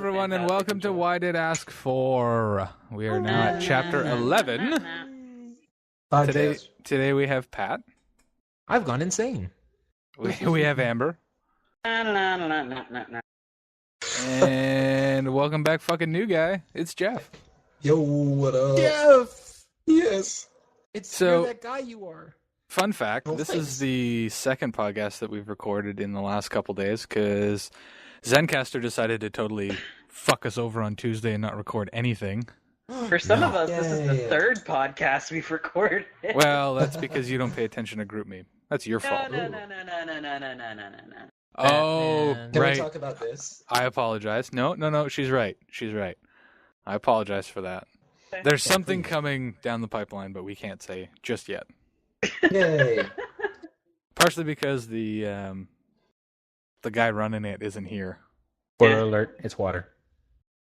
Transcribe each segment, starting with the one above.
everyone, and welcome to Why Did Ask For? We are now at chapter 11. Today we have Pat. I've gone insane. We have Amber. And welcome back, fucking new guy. It's Jeff. Yo, what up? Jeff! Yes. You're that guy you are. Fun fact, Oh, this thanks. is the second podcast that we've recorded in the last couple days because Zencaster decided to totally fuck us over on Tuesday and not record anything. For some of us, Yeah, this is the third podcast we've recorded. Well, that's because you don't pay attention to GroupMe. That's your fault. No. Oh, Batman. Can right. we talk about this? I apologize. No. She's right. I apologize for that. There's something please. coming down the pipeline, but we can't say just yet. Yay. Partially because the guy running it isn't here. Spoiler alert, it's water.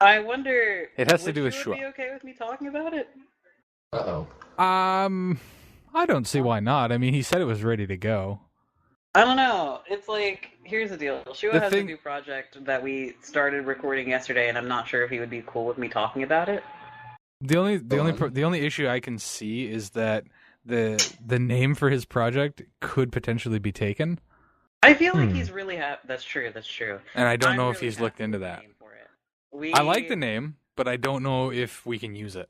I wonder. It has to would do with you Shua. be okay with me talking about it? Uh-oh. I don't see why not. I mean, he said it was ready to go. I don't know. It's like, here's the deal. Shua The has thing- a new project that we started recording yesterday, and I'm not sure if he would be cool with me talking about it. The only on. the only issue I can see is that the name for his project could potentially be taken, I feel like he's really That's true. and I don't I'm know if really he's looked happy into with the that. name for it. I like the name, but I don't know if we can use it.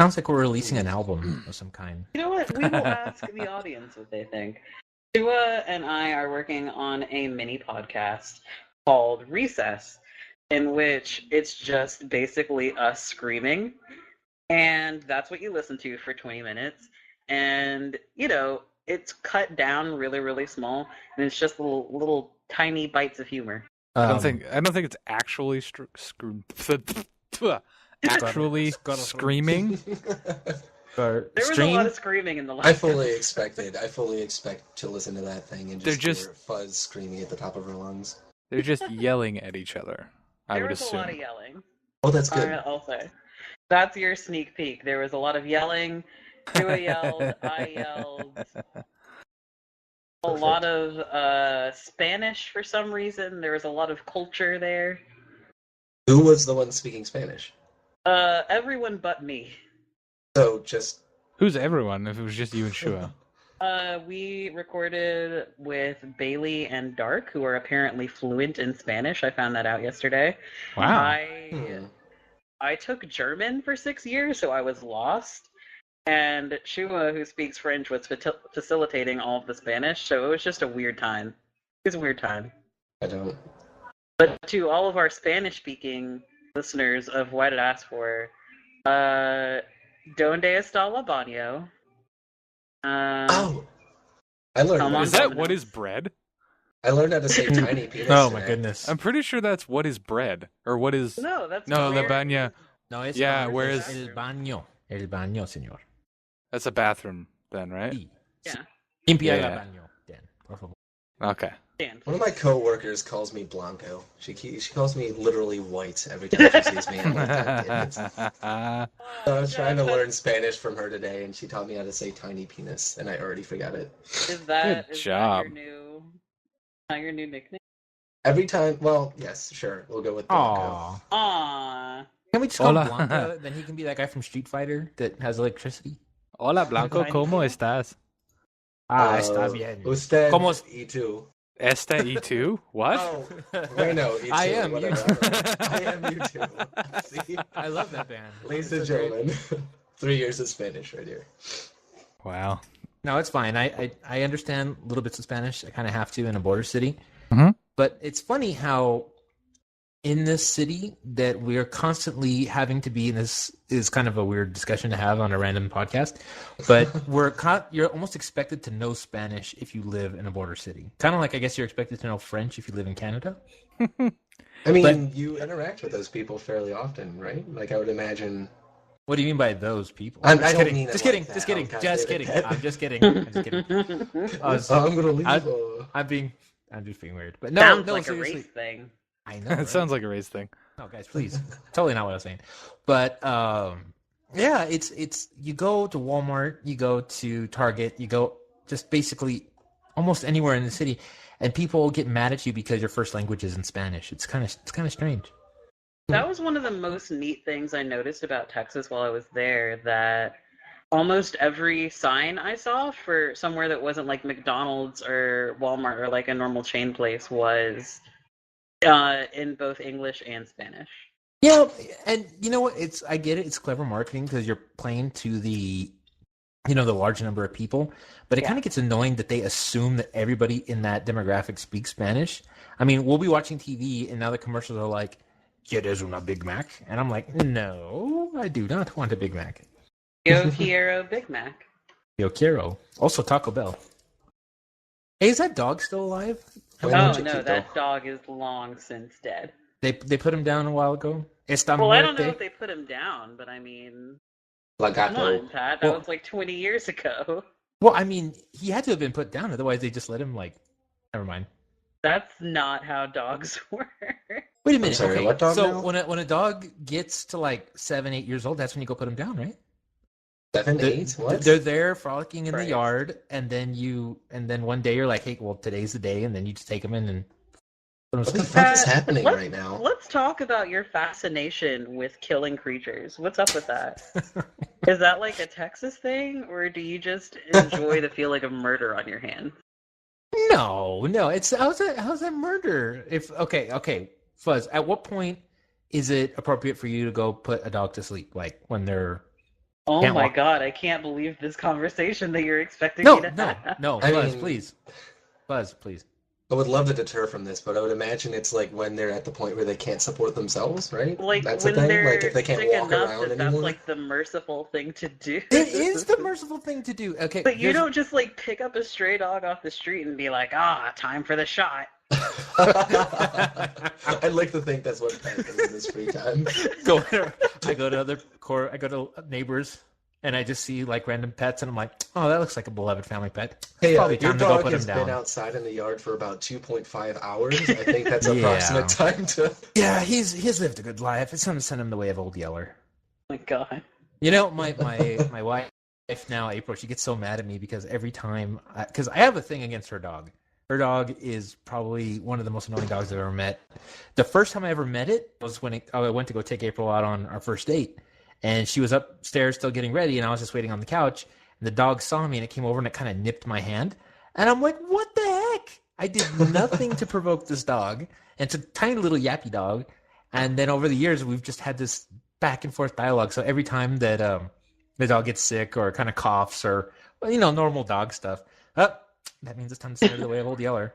Sounds like we're releasing an album of some kind. You know what? We will ask the audience what they think. Shua and I are working on a mini podcast called Recess, in which it's just basically us screaming, and that's what you listen to for 20 minutes. And, you know, it's cut down really, really small, and it's just little tiny bites of humor. I don't think it's actually actually screaming. There was a lot of screaming in the last I fully expect to listen to that thing and They're just, just- hear Fuzz screaming at the top of her lungs. They're just yelling at each other. I There would was assume. a lot of yelling. Oh, that's good. I'll say. That's your sneak peek. There was a lot of yelling. Shua yelled. I yelled. A lot of Spanish for some reason. There was a lot of culture there. Who was the one speaking Spanish? Everyone but me. So just... Who's everyone? If it was just you and Shua. We recorded with Bailey and Dark, who are apparently fluent in Spanish. I found that out yesterday. Wow. I took German for 6 years, so I was lost. And Shua, who speaks French, was facilitating all of the Spanish, so it was just a weird time. It was a weird time. I don't... But to all of our Spanish-speaking listeners of Why Did Ask For, Donde está la baño? Oh! I learned Come how on, Is to- that what is bread? I learned how to say tiny penis. Oh my today. goodness. I'm pretty sure that's what is bread. Or what is... No, that's No, la where- baña. No, it's Yeah, not. whereas- El baño. El baño, señor. That's a bathroom then, right? Yeah. Limpia Yeah. el baño. Dan, por favor. Okay. Dan. One of my co-workers calls me Blanco. She calls me literally white every time she sees me. I'm like, God damn it. So I was trying to learn Spanish from her today, and she taught me how to say tiny penis, and I already forgot it. Is that Good is job. that your new nickname? Every time, well, yes, sure, we'll go with Blanco. Aww. Aww. Can we just call him Hola. Blanca? Then he can be that guy from Street Fighter that has electricity. Hola, Blanco. ¿Cómo estás? Está bien. Usted ¿Cómo- E2. Esta E2? What? Oh, wait, no, E2. I am whatever. U2. I am U2. See? I love that band. Lisa German. 3 years of Spanish right here. Wow. No, it's fine. I understand little bits of Spanish. I kind of have to in a border city. Mhm. But it's funny how in this city that we're constantly having to be, and this is kind of a weird discussion to have on a random podcast, but you're almost expected to know Spanish if you live in a border city. Kind of like, I guess you're expected to know French if you live in Canada. I mean, But- you interact with those people fairly often, right? Like, I would imagine... What do you mean by those people? I Just don't kidding. mean it Just like kidding. that. Just kidding. Okay, Just David. kidding. I'm just kidding. I'm just kidding. I'm gonna leave. I'm just being weird. But no, Sounds no, like seriously. a race thing. I know. It right? sounds like a race thing. No, guys, please. Totally not what I was saying. But yeah, it's you go to Walmart, you go to Target, you go just basically almost anywhere in the city, and people get mad at you because your first language isn't Spanish. It's kind of strange. That was one of the most neat things I noticed about Texas while I was there, that almost every sign I saw for somewhere that wasn't like McDonald's or Walmart or like a normal chain place was in both English and Spanish. Yeah, and you know what? I get it. It's clever marketing because you're playing to the large number of people. But it kind of gets annoying that they assume that everybody in that demographic speaks Spanish. I mean, we'll be watching TV and now the commercials are like, "¿Quieres una Big Mac?" And I'm like, "No, I do not want a Big Mac." Yo quiero Big Mac. Yo quiero. Also Taco Bell. Hey, is that dog still alive? Why Oh don't you no, keep that dog is long since dead. They put him down a while ago. Well, I don't know if they put him down, but I mean, come Lagato. on, Pat. That was like 20 years ago. Well, I mean, he had to have been put down. Otherwise, they just let him, never mind. That's not how dogs work. Wait a minute. sorry, okay, what dog so now? when a dog gets to 7, 8 years old, that's when you go put him down, right? 7, 8? What? They're there frolicking in the Right. yard, and then one day you're like, "Hey, well, today's the day," and then you just take him in and put What him the fuck is Pat, happening let's- right now? Let's talk about your fascination with killing creatures. What's up with that? Is that like a Texas thing, or do you just enjoy the feeling of murder on your hands? No, it's how's that murder? Okay, Fuzz. At what point is it appropriate for you to go put a dog to sleep? Like when they're Oh Can't my walk. god, I can't believe this conversation that you're expecting no, me to have. no, I Fuzz, mean- please, Fuzz, please. I would love to deter from this, but I would imagine it's like when they're at the point where they can't support themselves, right? Like That's when the thing. they're Like if they can't sick walk enough around that anymore. that's like the merciful thing to do. It is the merciful thing to do. Okay, But you here's- don't just like pick up a stray dog off the street and be like, time for the shot. I'd like to think that's what Pat does in his free time. I go to neighbors, and I just see random pets, and I'm like, "Oh, that looks like a beloved family pet." Hey, Probably your time to go dog put him has been down. outside in the yard for about 2.5 hours. I think that's Yeah. approximate time to. Yeah, he's lived a good life. It's time to send him the way of Old Yeller. Oh my god. You know, my wife now, April, she gets so mad at me because every time, because I have a thing against her dog. Her dog is probably one of the most annoying dogs I've ever met. The first time I ever met it was when I went to go take April out on our first date. And she was upstairs still getting ready, and I was just waiting on the couch. And the dog saw me, and it came over, and it kind of nipped my hand. And I'm like, what the heck? I did nothing to provoke this dog. And it's a tiny little yappy dog. And then over the years, we've just had this back and forth dialogue. So every time that the dog gets sick or kind of coughs or, normal dog stuff, that means it's time to send her the way of Old Yeller.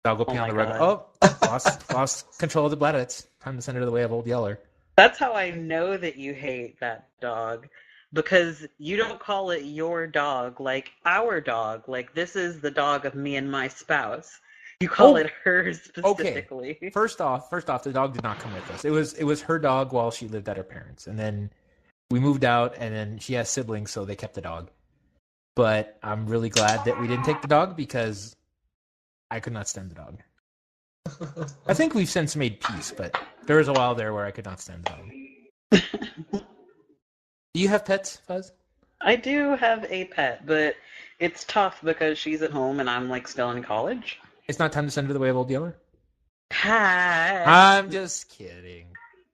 Dog will pee Oh on the my rug. God. Oh, lost control of the bladder. It's time to send her the way of Old Yeller. That's how I know that you hate that dog. Because you don't call it your dog, like our dog. Like, this is the dog of me and my spouse. You call it hers specifically. Okay. First off, the dog did not come with us. It was her dog while she lived at her parents, and then we moved out, and then she has siblings, so they kept the dog. But I'm really glad that we didn't take the dog because I could not stand the dog. I think we've since made peace, but there was a while there where I could not stand the dog. Do you have pets, Fuzz? I do have a pet, but it's tough because she's at home and I'm like still in college. It's not time to send her the way of Old Yeller? Pat. I'm just kidding.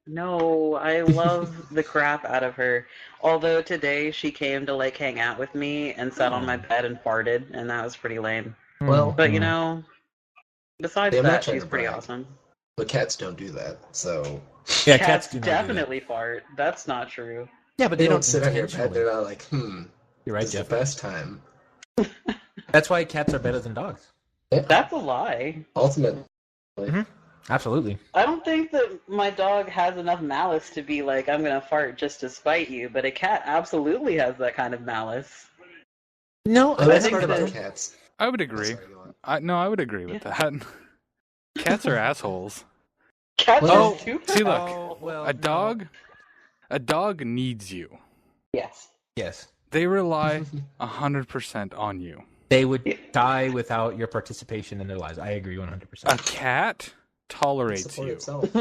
No, I love the crap out of her. Although today she came to like hang out with me and sat on my bed and farted, and that was pretty lame. Well, But besides Yeah, I'm not that, trying she's to pretty brag. awesome. But cats don't do that, so Yeah, Cats do not do that. definitely fart. That's not true. Yeah, but they don't sit on your bed. intentionally. They're not like, You're right, this is Jeff. the best time. That's why cats are better than dogs. That's a lie. Ultimately, Absolutely. I don't think that my dog has enough malice to be like, I'm gonna fart just to spite you, but a cat absolutely has that kind of malice. No, the best think part about that- cats. I would agree. Sorry, go on. I would agree with that. Cats are assholes. Cats Well, are super. See, look, Oh, well, a dog needs you. Yes. Yes. They rely 100% on you. They would die without your participation in their lives. I agree 100%. A cat tolerates Support you. itself.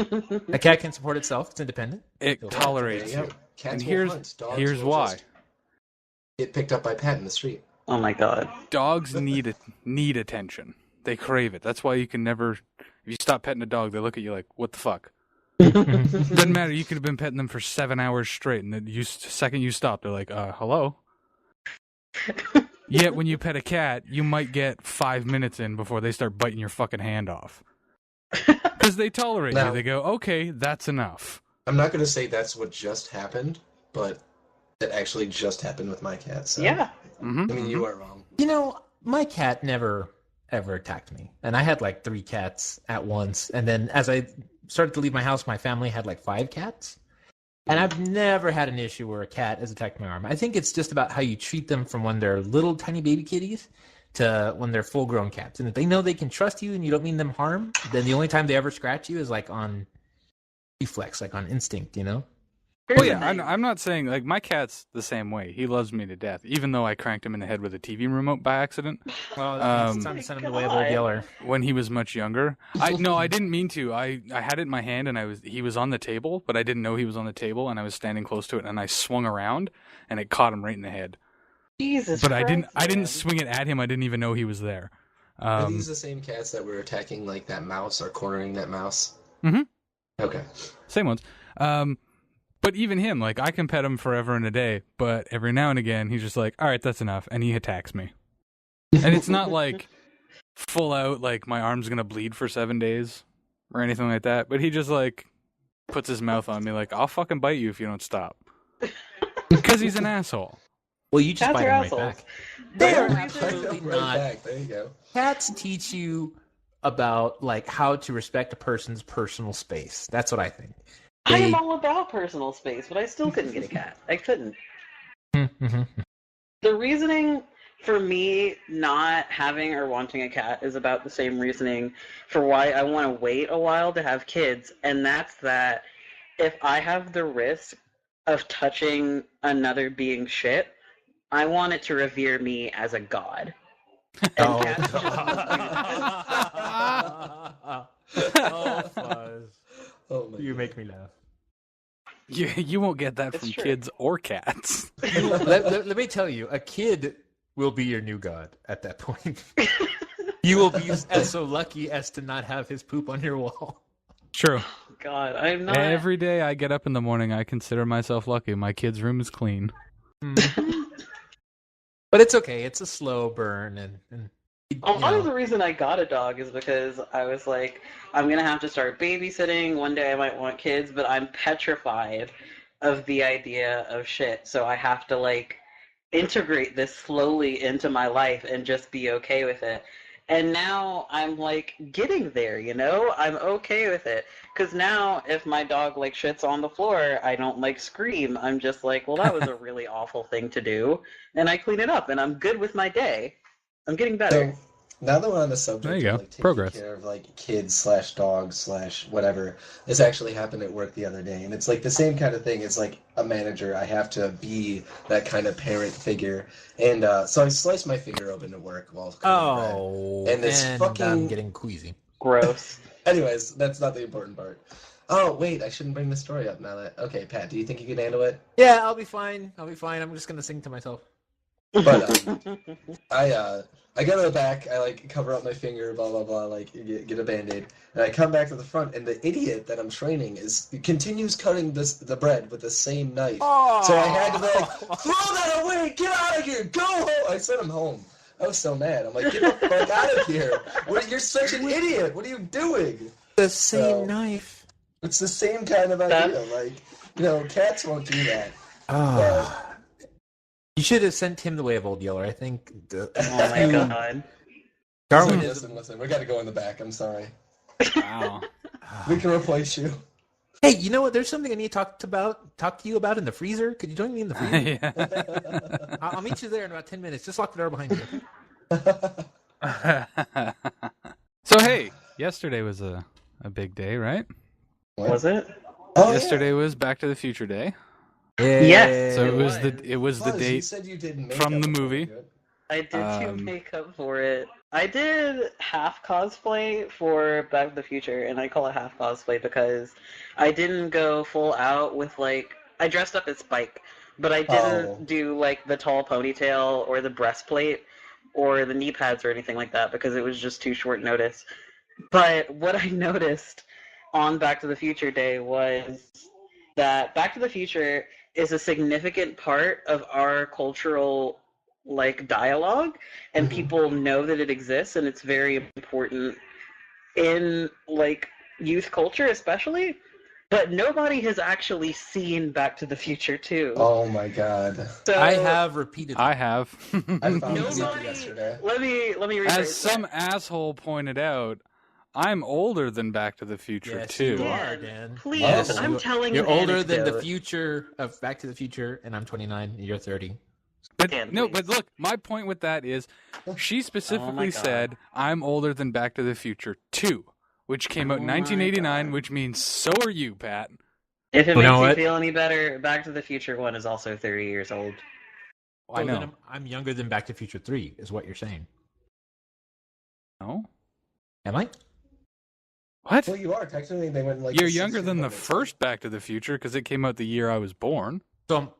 A cat can support itself. It's independent. It There tolerates There you. you go. Cats And will hunt. Dogs here's will why. just get picked up by Pat in the street. Oh my god. Dogs need attention. They crave it. That's why you can never. If you stop petting a dog, they look at you like, "What the fuck?" Doesn't matter. You could have been petting them for 7 hours straight, and then second you stop, they're like, hello? Yet when you pet a cat, you might get 5 minutes in before they start biting your fucking hand off. Because they tolerate you. They go, okay, that's enough. I'm not going to say that's what just happened, but it actually just happened with my cat. So. Yeah. I mean, you are wrong. You know, my cat never, ever attacked me. And I had like 3 cats at once. And then as I started to leave my house, my family had like 5 cats. And I've never had an issue where a cat has attacked my arm. I think it's just about how you treat them from when they're little tiny baby kitties to when they're full-grown cats. And if they know they can trust you and you don't mean them harm, then the only time they ever scratch you is like on reflex, like on instinct, you know? Well, yeah, I'm not saying, like, my cat's the same way. He loves me to death, even though I cranked him in the head with a TV remote by accident. Well, it's time to send him the way of Old Yeller. When he was much younger. I didn't mean to. I had it in my hand, and he was on the table, but I didn't know he was on the table, and I was standing close to it, and I swung around, and it caught him right in the head. Jesus But Christ, I didn't swing it at him. I didn't even know he was there. Are these the same cats that were attacking, like, that mouse or cornering that mouse? Mm-hmm. Okay. Same ones. But even him, like, I can pet him forever and a day, but every now and again, he's just like, all right, that's enough, and he attacks me. And it's not like full out, like, my arm's gonna bleed for 7 days or anything like that, but he just, like, puts his mouth on me like, I'll fucking bite you if you don't stop. Because he's an asshole. Well, you just Cats bite are him right assholes. back. They are Right absolutely back. not. There you go. Cats teach you about like how to respect a person's personal space. That's what I think. I am all about personal space, but I still couldn't get a cat. I couldn't. The reasoning for me not having or wanting a cat is about the same reasoning for why I want to wait a while to have kids, and that's that if I have the risk of touching another being's shit, I want it to revere me as a god. And cats just Fuzz. Oh my You God. make me laugh. You won't get that It's from true. kids or cats. let me tell you, a kid will be your new god at that point. You will be so lucky as to not have his poop on your wall. True. God, I'm not. Every day I get up in the morning, I consider myself lucky. My kid's room is clean. But it's okay. It's a slow burn, and A lot of the reason I got a dog is because I was like, I'm going to have to start babysitting. One day I might want kids, but I'm petrified of the idea of shit. So I have to, like, integrate this slowly into my life and just be okay with it. And now I'm, like, getting there, you know? I'm okay with it. Because now if my dog, like, shits on the floor, I don't, like, scream. I'm just like, well, that was a really awful thing to do. And I clean it up, and I'm good with my day. I'm getting better. So, now that we're on the subject There you of go. like taking Progress. care of like kids / dogs / whatever, this actually happened at work the other day, and it's like the same kind of thing. It's like a manager. I have to be that kind of parent figure, and so I sliced my finger open at work while cutting bread. oh, And this I'm fucking- getting queasy. Gross. Anyways, that's not the important part. Oh wait, I shouldn't bring the story up now that. Okay, Pat, do you think you can handle it? Yeah, I'll be fine. I'm just gonna sing to myself. But I go to the back, I like cover up my finger, blah blah blah, like get a band-aid, and I come back to the front, and the idiot that I'm training continues cutting the bread with the same knife. Oh. So I had to be like, throw that away, get out of here, go home. I sent him home. I was so mad. I'm like, get the fuck out of here. You're such an idiot. What are you doing? The same So- knife. It's the same kind of idea. Like, cats won't do that. Oh. You should have sent him the way of Old Yeller. I think. Oh my god. Darwinism. Listen, we got to go in the back. I'm sorry. Wow. We can replace you. Hey, you know what? There's something I need to talk to you about in the freezer. Could you join me in the freezer? Yeah. I'll meet you there in about 10 minutes. Just lock the door behind you. So, hey, yesterday was a big day, right? Was it? Oh, Yesterday was Back to the Future Day. Yes. So It it was the You date. said you did makeup from the before, movie. good. I did do makeup for it. I did half cosplay for Back to the Future, and I call it half cosplay because I didn't go full out with, like, I dressed up as Spike, but I didn't do, like, the tall ponytail or the breastplate or the knee pads or anything like that because it was just too short notice. But what I noticed on Back to the Future Day was that Back to the Future is a significant part of our cultural like dialogue, and people know that it exists, and it's very important in like youth culture especially. But nobody has actually seen Back to the Future 2. Oh my god. So I have repeatedly. I have. I found this out nobody. yesterday. Let me rephrase As some that. asshole pointed out, I'm older than Back to the Future Yes, too. you are, Dan, Dan. please, Yes, I'm telling You're an older than the anecdote. future of Back to the Future, and I'm 29, and you're 30. But Dan, no, please. but look, my point with that is, she specifically God. said, "I'm older than Back to the Future 2," which came out in Oh my 1989, God. which means so are you, Pat. If it You know makes you what? feel any better, Back to the Future 1 is also 30 years old. I So then know. I'm younger than Back to the Future 3, is what you're saying. No, Am I? what? Well, you are. Technically, they went like. You're the younger than the 1600s. first Back to the Future because it came out the year I was born. So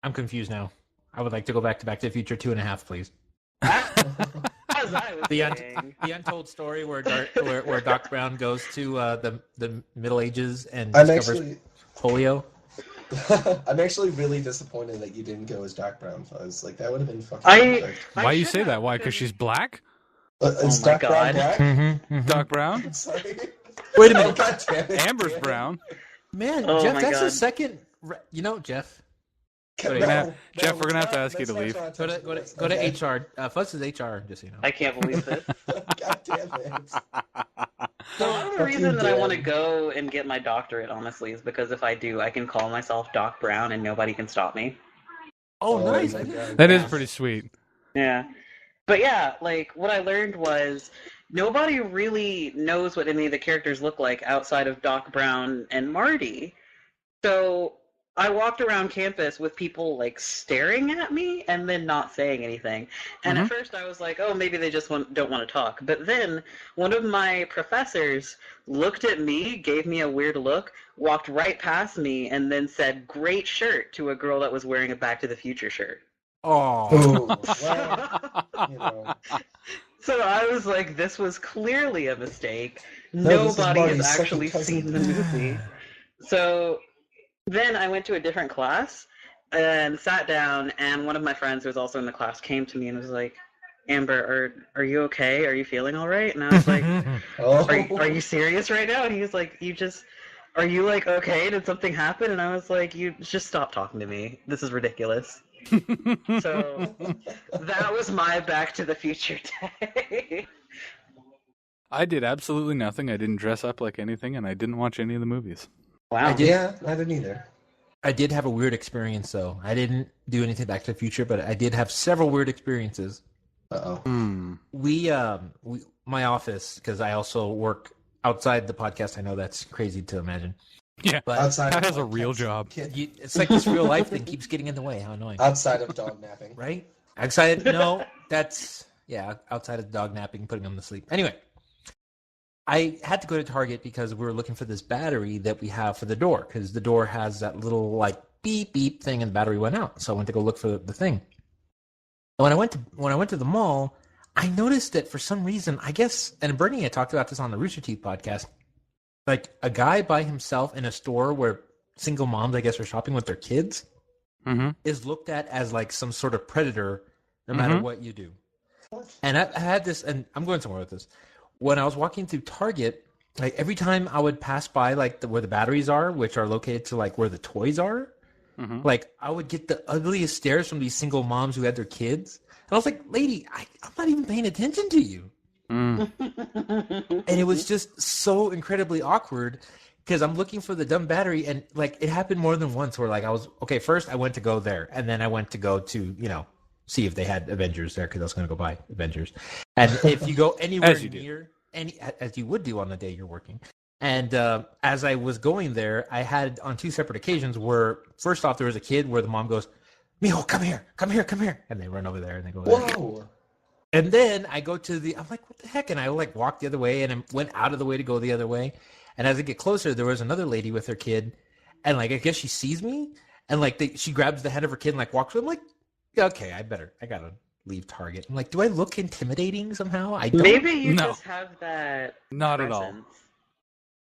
I'm confused now. I would like to go back to the Future 2.5, please. As I was The saying. untold story where Doc Brown goes to the Middle Ages and I'm discovers actually. polio. I'm actually really disappointed that you didn't go as Doc Brown Fuzz. Like that would have been fucking I- perfect. Why you should say that? have, Why? Because she's black? Is Oh my Doc Brown God. black? Mm-hmm, Doc Brown? Sorry. Wait a Oh, minute. God damn it. Amber's Dan. brown. Man, Oh Jeff, my that's the God. second. You know, Jeff. No, Jeff, we're gonna have to let's ask you to not leave. talk Go about to this. go to Okay. HR. Fuzz is HR, just so you know. I can't believe this. God damn it. So part of the Fuck reason you, that I want to Dan. go and get my doctorate, honestly, is because if I do, I can call myself Doc Brown and nobody can stop me. Oh, nice. my I didn't- God. That is Yeah. pretty sweet. Yeah. But yeah, like, what I learned was nobody really knows what any of the characters look like outside of Doc Brown and Marty. So I walked around campus with people, like, staring at me and then not saying anything. And at first I was like, oh, maybe they just don't want to talk. But then one of my professors looked at me, gave me a weird look, walked right past me, and then said, great shirt, to a girl that was wearing a Back to the Future shirt. Oh. Ooh, well, you know. So I was like, this was clearly a mistake. No, this is Nobody Marty's has second actually cousin. seen the movie. So then I went to a different class and sat down, and one of my friends who was also in the class came to me and was like, Amber, are you okay? Are you feeling all right? And I was like, Oh. are you serious right now? And he was like, are you like okay? Did something happen? And I was like, you just stop talking to me. This is ridiculous. So that was my Back to the Future day. I did absolutely nothing. I didn't dress up like anything, and I didn't watch any of the movies. Wow. I did. Yeah, I didn't either. I did have a weird experience, though. I didn't do anything Back to the Future, but I did have several weird experiences. Uh-oh. My office, because I also work outside the podcast. I know that's crazy to imagine. Yeah, But Outside Pat of has a real podcasts. job. it's like this real life thing keeps getting in the way. How annoying. Outside of dog napping. Right? Outside? No, that's, yeah, outside of dog napping, putting them to sleep. Anyway, I had to go to Target because we were looking for this battery that we have for the door, because the door has that little, like, beep, beep thing, and the battery went out. So I went to go look for the thing. And when I went to the mall, I noticed that for some reason, I guess, and Bernie had talked about this on the Rooster Teeth podcast, like a guy by himself in a store where single moms, I guess, are shopping with their kids, is looked at as like some sort of predator no matter what you do. And I had this, and I'm going somewhere with this. When I was walking through Target, like every time I would pass by like where the batteries are, which are located to like where the toys are, like I would get the ugliest stares from these single moms who had their kids. And I was like, lady, I'm not even paying attention to you. And it was just so incredibly awkward because I'm looking for the dumb battery, and like it happened more than once where like I was, okay, first I went to go there, and then I went to go to, you know, see if they had Avengers there because I was going to go buy Avengers. And if you go anywhere As you do. near, as you would do on the day you're working. And as I was going there, I had on two separate occasions where, first off, there was a kid where the mom goes, Mijo, come here. And they run over there and they go there. Whoa. And then I go to I'm like, what the heck? And I like walked the other way and I went out of the way to go the other way. And as I get closer, there was another lady with her kid. And like, I guess she sees me and like she grabs the head of her kid and like walks with. I'm like, yeah, okay, I gotta leave Target. I'm like, do I look intimidating somehow? I don't. Maybe you No. just have that Not at all. presence.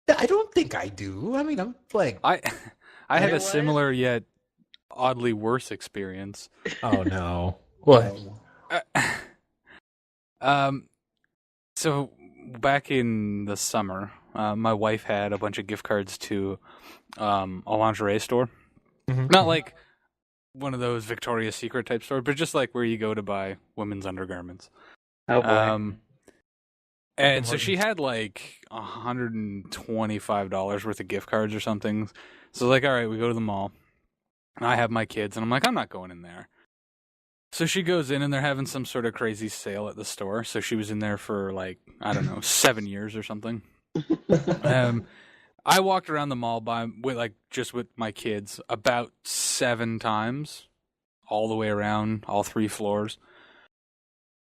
I don't think I do. I mean, I'm like, I had a What? similar yet oddly worse experience. oh no. What? So back in the summer, my wife had a bunch of gift cards to a lingerie store. Mhm. Not like one of those Victoria's Secret type stores, but just like where you go to buy women's undergarments. Oh boy. And so she had like $125 worth of gift cards or something. So like, all right, we go to the mall. And I have my kids, and I'm like, I'm not going in there. So she goes in, and they're having some sort of crazy sale at the store. So she was in there for like, I don't know, 7 years or something. I walked around the mall just with my kids about 7 times, all the way around, all 3 floors.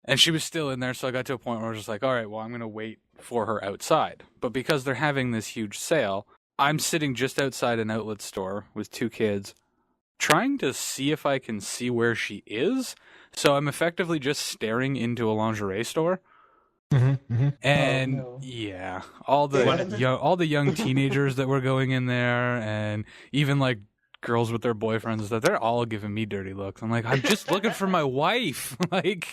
And she was still in there, so I got to a point where I was just like, all right, well, I'm going to wait for her outside. But because they're having this huge sale, I'm sitting just outside an outlet store with 2 kids, trying to see if I can see where she is. So I'm effectively just staring into a lingerie store. And yeah, all the young teenagers that were going in there, and even like girls with their boyfriends, that they're all giving me dirty looks. I'm like, I'm just looking for my wife. Like,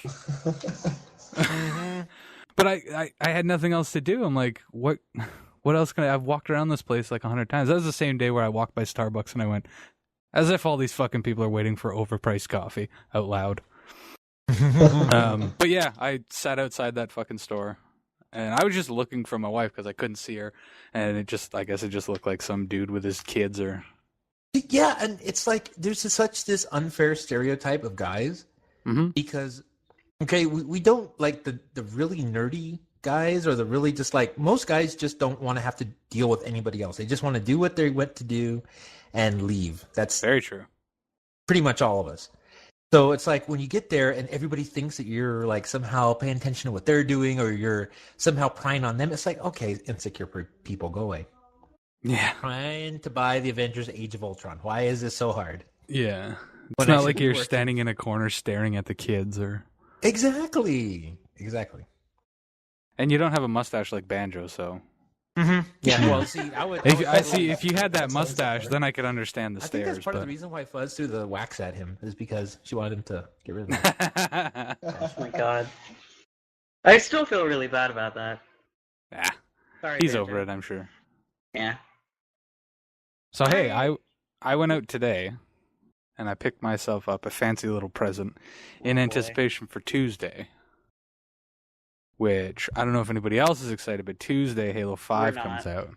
but I had nothing else to do. I'm like, what else can I've walked around this place like 100 times. That was the same day where I walked by Starbucks and I went, as if all these fucking people are waiting for overpriced coffee, out loud. But yeah, I sat outside that fucking store, and I was just looking for my wife because I couldn't see her, and I guess it just looked like some dude with his kids or. Yeah, and it's like there's such this unfair stereotype of guys because, okay, we don't like the really nerdy guys or the really just like most guys just don't want to have to deal with anybody else. They just want to do what they went to do and leave. That's very true. Pretty much all of us. So it's like when you get there and everybody thinks that you're like somehow paying attention to what they're doing or you're somehow prying on them. It's like, okay, insecure people, go away. Yeah. Trying to buy the Avengers Age of Ultron. Why is this so hard? Yeah. It's not like you're standing in a corner staring at the kids or. Exactly. And you don't have a mustache like Banjo, so. Yeah. Well, see, if you had that mustache, then I could understand the I stares. think that's part of the reason why Fuzz threw the wax at him is because she wanted him to get rid of it. Oh my god. I still feel really bad about that. Yeah. Sorry, He's Banjo. over it, I'm sure. Yeah. So hey, I went out today, and I picked myself up a fancy little present in anticipation for Tuesday. Which, I don't know if anybody else is excited, but Tuesday Halo 5 comes out.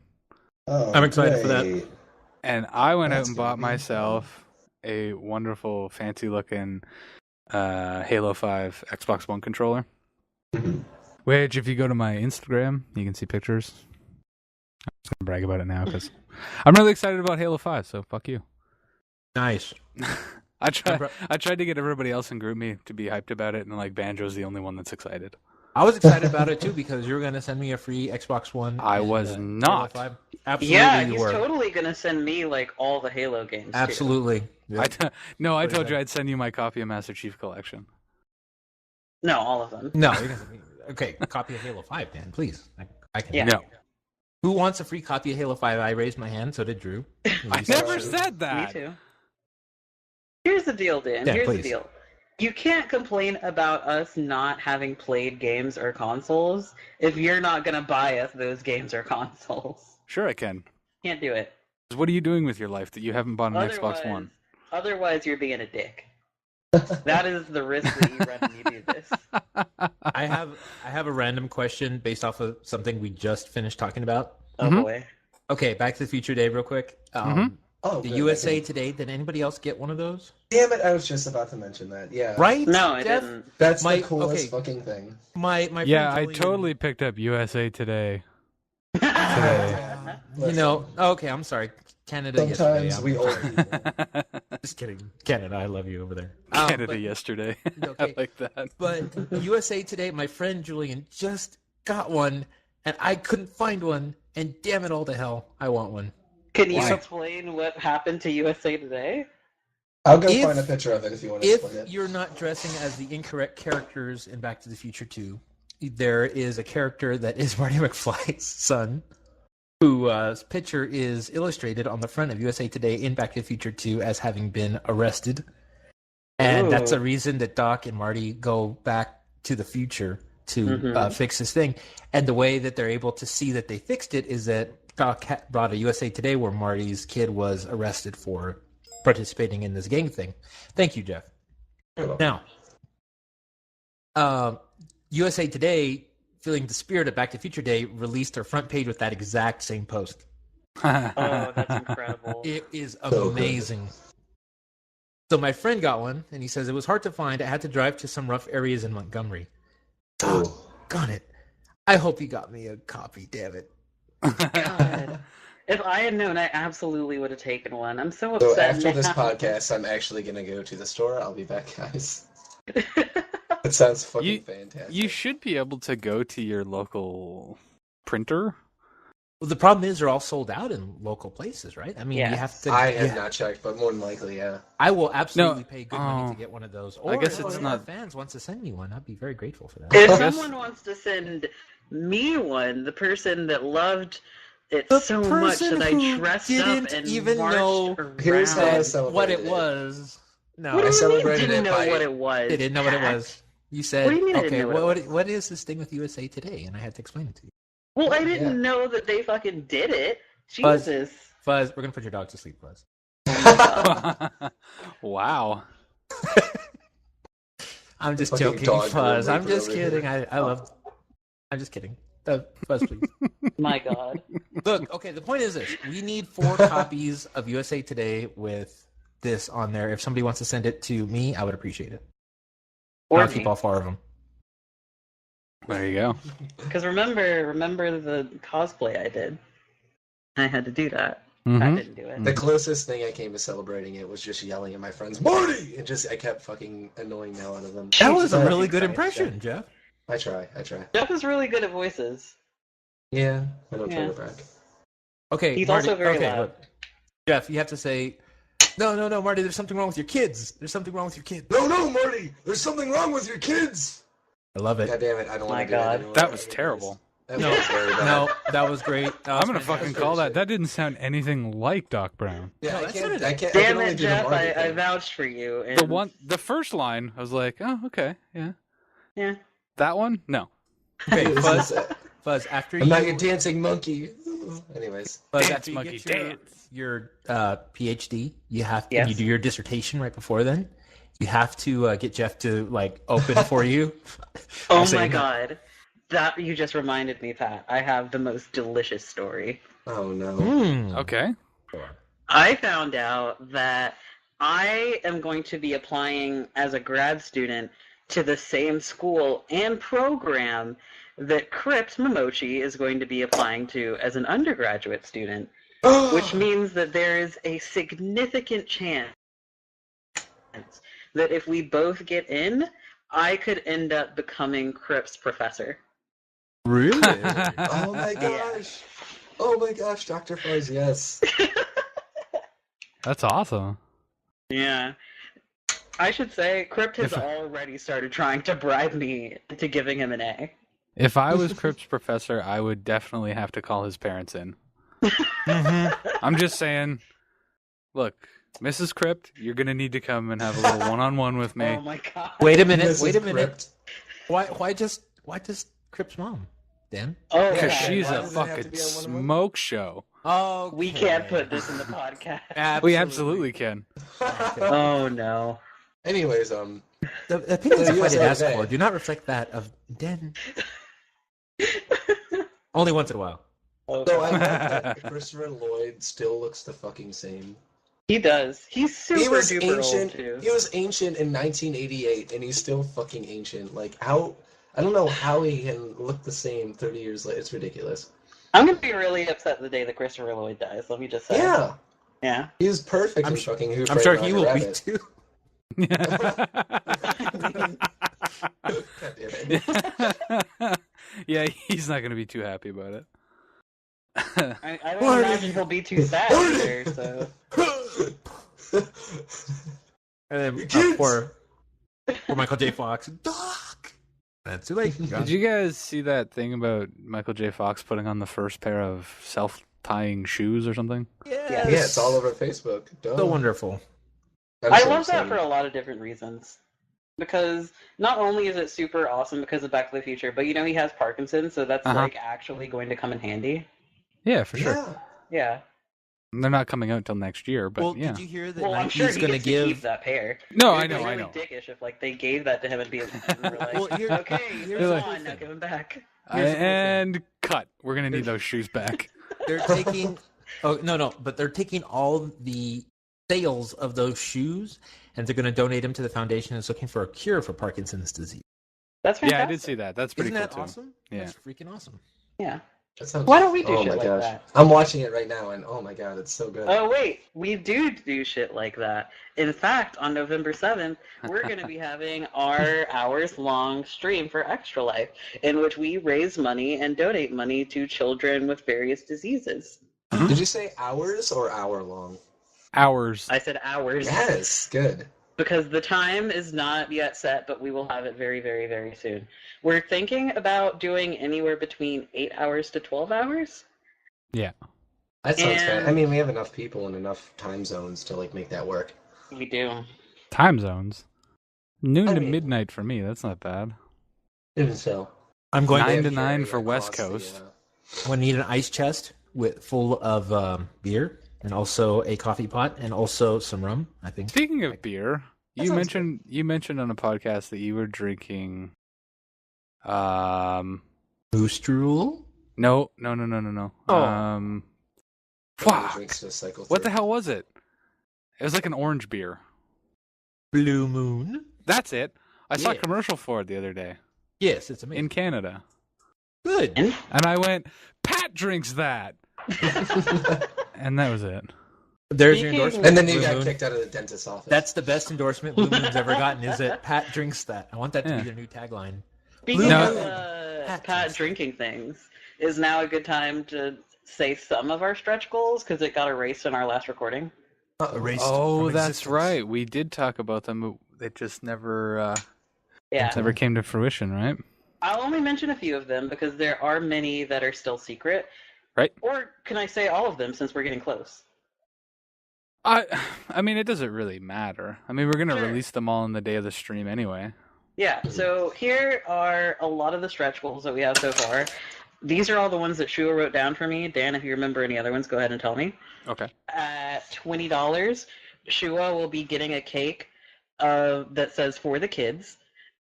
Oh, I'm excited for that. And I went out and bought myself a wonderful, fancy-looking Halo 5 Xbox One controller. Which, if you go to my Instagram, you can see pictures. I'm just going to brag about it now, because I'm really excited about Halo 5, so fuck you. Nice. I tried to get everybody else in GroupMe to be hyped about it, and like Banjo's the only one that's excited. I was excited about it too because you were going to send me a free Xbox One. I was not. Halo 5. Absolutely, Yeah, you he's were. totally gonna send me like all the Halo games. Absolutely. I told you I'd send you my copy of Master Chief Collection. No, all of them. No, okay. A copy of Halo 5, Dan, please. I can. Yeah. No. Who wants a free copy of Halo 5? I raised my hand, so did Drew. I never said that. Me too. Here's the deal, Dan. Yeah, Here's please. the deal. You can't complain about us not having played games or consoles if you're not going to buy us those games or consoles. Sure I can. Can't do it. What are you doing with your life that you haven't bought an Xbox One? Otherwise, you're being a dick. That is the risk that you run when you do this. I have a random question based off of something we just finished talking about. Oh boy. Okay, Back to the Future, Dave, real quick. Oh, the good, USA okay. Today, did anybody else get one of those? Damn it, I was just about to mention that. Yeah. Right? No, I Jeff? didn't. That's My- the coolest okay. fucking thing. My Yeah, friend I Julian- totally picked up USA Today. You know, okay, I'm sorry. Canada Sometimes yesterday. we old people. Just kidding. Canada, I love you over there. Canada but- yesterday. Okay. I like that. But USA Today, my friend Julian just got one, and I couldn't find one, and damn it all to hell, I want one. Can you Why? explain what happened to USA Today? I'll go If- find a picture of it if you want to If explain it. you're not dressing as the incorrect characters in Back to the Future 2, there is a character that is Marty McFly's son. whose picture is illustrated on the front of USA Today in Back to the Future 2 as having been arrested. And that's a reason that Doc and Marty go back to the future to fix this thing. And the way that they're able to see that they fixed it is that Doc brought a USA Today where Marty's kid was arrested for participating in this gang thing. Thank you, Jeff. Now, USA Today, feeling the spirit of Back to the Future Day, released their front page with that exact same post. Oh, that's incredible. It is amazing. So my friend got one, and he says, it was hard to find. I had to drive to some rough areas in Montgomery. Oh, got it. I hope you got me a copy, damn it. God. If I had known, I absolutely would have taken one. I'm so So upset after now. this podcast, I'm actually going to go to the store. I'll be back, guys. That sounds fucking fantastic. You should be able to go to your local printer. Well, the problem is they're all sold out in local places, right? I mean, Yes. you have to. I have not checked, but more than likely, yeah. I will absolutely No, pay good money to get one of those. Or I guess if it's one of our not- fans wants to send me one, I'd be very grateful for that. If guess- someone wants to send me one, the person that loved it The so much person that I who dressed up didn't and even marched know around. Here's how I What celebrated it was. No, What I do you mean celebrated didn't it know by- what it was? they didn't know what it Pat? was. You said, What do you mean I didn't okay, know what it what is this thing with USA Today? And I had to explain it to you. Well, I didn't Yeah. know that they fucking did it. Buzz. Jesus. Fuzz, we're going to put your dog to sleep, Fuzz. Wow. I'm just Fucking joking, dog Fuzz. I'm remover just over here. kidding. I'm just kidding. Fuzz, please. My God. Look, okay, the point is this. We need 4 copies of USA Today with this on there. If somebody wants to send it to me, I would appreciate it. Or I'll keep all 4 of them. There you go. Because remember the cosplay I did. I had to do that. I Mhm. didn't do it. The closest thing I came to celebrating it was just yelling at my friends, Marty! And I kept fucking annoying the hell out of them. That was a Jesus really good Christ. impression, Jeff. I try. Jeff is really good at voices. Yeah, I don't try Yeah. to brag. Okay, He's Marty, also very okay, loud. look. Jeff, you have to say, no, Marty, there's something wrong with your kids. There's something wrong with your kids. No, Marty! There's something wrong with your kids! I love it. God damn it, I don't My want to do God. it anymore. That was terrible. That No, was very bad. no, that was great. That was I'm gonna fucking fantastic. call that. That didn't sound anything like Doc Brown. Yeah, No, I that's can't. not I it. can't. I Damn can only it, do the Jeff! Marty I thing. vouched for you. And... The first line, I was like, oh, okay, yeah. Yeah. That one, no. Okay, This Fuzz, is it. Fuzz, after I'm you, not your dancing monkey. Anyways, Fuzz, Dance, after you monkey, get dance. your PhD, you have Yes. you do your dissertation right before then. You have to get Jeff to like open for you. Oh I'm my saying that. God. That you just reminded me, Pat. I have the most delicious story. oh no. Hmm. Okay. I found out that I am going to be applying as a grad student to the same school and program that Crypt Momochi is going to be applying to as an undergraduate student, which means that there is a significant chance that if we both get in, I could end up becoming Crypt's professor. Really? Oh my gosh. Oh my gosh, Dr. Fuzz, yes. That's awesome. Yeah. I should say, Crypt has If- already started trying to bribe me into giving him an A. If I was Crypt's professor, I would definitely have to call his parents in. I'm just saying, look, Mrs. Crypt, you're going to need to come and have a little one-on-one with me. Oh my God. Wait a minute. Mrs. Wait a minute. Crypt. Why just Crypt's mom? Dan? Oh, Because Yeah, she's why a does it have to fucking be on one of them? smoke show. Oh, we can't put this in the podcast. We absolutely can. Oh no. Anyways, The opinions of USA Why Did Today. For do not reflect that of Dan. Only once in a while. so I love that Christopher Lloyd still looks the fucking same. He does. He's super He was duper ancient. old too. He was ancient in 1988, and he's still fucking ancient. Like how? I don't know how he can look the same 30 years later. It's ridiculous. I'm gonna be really upset the day that Christopher Lloyd dies. Let me just say. Yeah, Yeah. he was perfect. I'm in sh- fucking Who I'm Framed sure Roger he will be Rabbit. too. God damn it. Yeah, he's not going to be too happy about it. I don't Marty. imagine he'll be too sad either. So. And then Kids! poor Michael J. Fox. Doc! That's too late. Did you guys see that thing about Michael J. Fox putting on the first pair of tying shoes or something. Yes. Yeah, it's all over Facebook. Duh. So wonderful. That's I what I'm love that saying. for a lot of different reasons. Because not only is it super awesome because of Back to the Future, but he has Parkinson's, so that's like actually going to come in handy. Yeah, for sure. Yeah. Yeah. They're not coming out until next year, but Well, yeah. did you hear that Well, I'm sure Nike's he going to gets to keep give... that pair. No, It'd I be know, really dickish if they gave that to him and be we're like, Well, okay, here's here's the on, now give him back. Here's the whole and cut. We're gonna need those shoes back. They're taking... Oh, no, but they're taking all the sales of those shoes, and they're going to donate them to the foundation that's looking for a cure for Parkinson's disease. That's fantastic. Yeah, I did see that. That's pretty Isn't that cool awesome? too. Yeah. That's freaking awesome. Yeah. That sounds... Why don't we do oh shit my like gosh. that? I'm watching it right now, and oh my god, it's so good. Oh, wait. We do shit like that. In fact, on November 7th, we're going to be having our hours-long stream for Extra Life, in which we raise money and donate money to children with various diseases. Did you say hours or hour long? Hours. I said hours. Yes, good. Because the time is not yet set, but we will have it very, very, very soon. We're thinking about doing anywhere between 8 hours to 12 hours. Yeah. That sounds And- good. I mean, we have enough people and enough time zones to make that work. We do. Time zones. Noon I to mean- midnight for me. That's not bad. Even so. I'm going Nine to... to 9 for West Coast. I'm going to need an ice chest full of beer, and also a coffee pot, and also some rum, I think. Speaking of beer, That you sounds mentioned on a podcast that you were drinking. Moose Drool? No. Oh. Fuck. Drinks to cycle What the through. hell was it? It was like an orange beer. Blue Moon? That's it. I saw a Yeah. commercial for it the other day Yes, it's amazing. in Canada. Good. And I went, Pat drinks that. And that was it. There's your Speaking- endorsement. And then you Blue got Moon. kicked out of the dentist's office. That's the best endorsement Blue Moon's ever gotten, is that Pat drinks that. I want that to Yeah. be their new tagline. Speaking No. of Pat drinking things, is now a good time to say some of our stretch goals because it got erased in our last recording. Erased Oh, from that's existence. right. We did talk about them. It just never Yeah. never came to fruition, right? I'll only mention a few of them because there are many that are still secret. Right. Or can I say all of them since we're getting close? I mean, it doesn't really matter. I mean, we're going to Sure. release them all on the day of the stream anyway. Yeah, so here are a lot of the stretch goals that we have so far. These are all the ones that Shua wrote down for me. Dan, if you remember any other ones, go ahead and tell me. Okay. At $20, Shua will be getting a cake that says for the kids.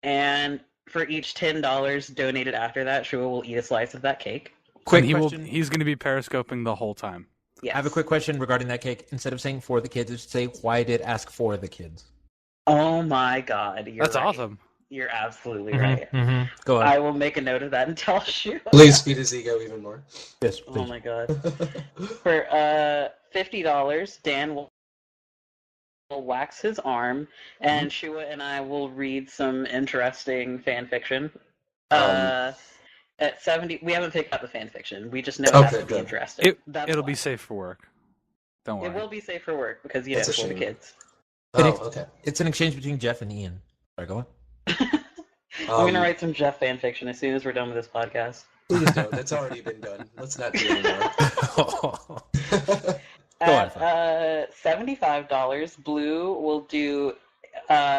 And for each $10 donated after that, Shua will eat a slice of that cake. Quick And question. he's going to be periscoping the whole time. Yes. I have a quick question regarding that cake. Instead of saying for the kids, it should say why did ask for the kids. Oh my god, you're That's right. awesome. You're absolutely right. Mm-hmm. Go I ahead. will make a note of that and tell Shua. Please feed his ego even more. Yes, Oh please. my god. For $50, Dan will wax his arm, and Shua and I will read some interesting fan fiction. At 70, we haven't picked out the fan fiction. We just know it has Okay, to be good. interesting. That's It'll why. be safe for work. Don't worry. It will be safe for work because That's a for the shame. kids. Oh, okay. It's an exchange between Jeff and Ian. Sorry, go on. I'm gonna write some Jeff fan fiction as soon as we're done with this podcast. Please don't. That's already been done. Let's not do it anymore. Go on, At $75, Blue will do.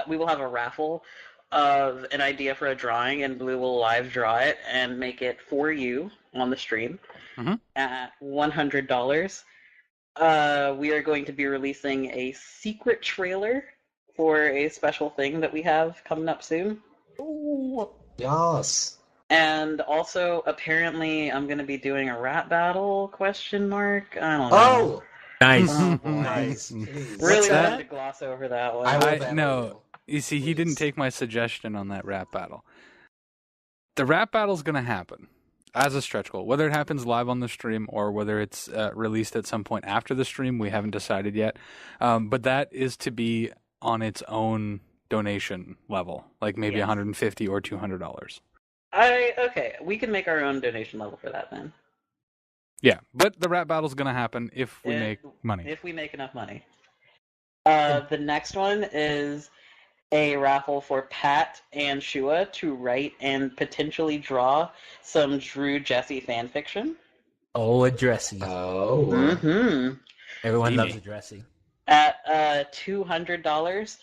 We will have a raffle of an idea for a drawing, and Blue will live draw it and make it for you on the stream. Mhm. At $100, we are going to be releasing a secret trailer for a special thing that we have coming up soon. Yes. And also, apparently, I'm going to be doing a rap battle, question mark? I don't know. Oh! Nice. Oh, boy. Nice. Please. Really What's that? wanted to gloss over that one. I will I- battle no. You see, he didn't Please. take my suggestion on that rap battle. The rap battle's going to happen as a stretch goal. Whether it happens live on the stream or whether it's released at some point after the stream, we haven't decided yet. But that is to be on its own donation level, like maybe Yes. $150 or $200. Okay, we can make our own donation level for that then. Yeah, but the rap battle's going to happen if we If- make money. If we make enough money. The next one is a raffle for Pat and Shua to write and potentially draw some Drew Jesse fan fiction. Oh, a dressy. Oh. Mm-hmm. Everyone Steamy. loves a dressy. At $200,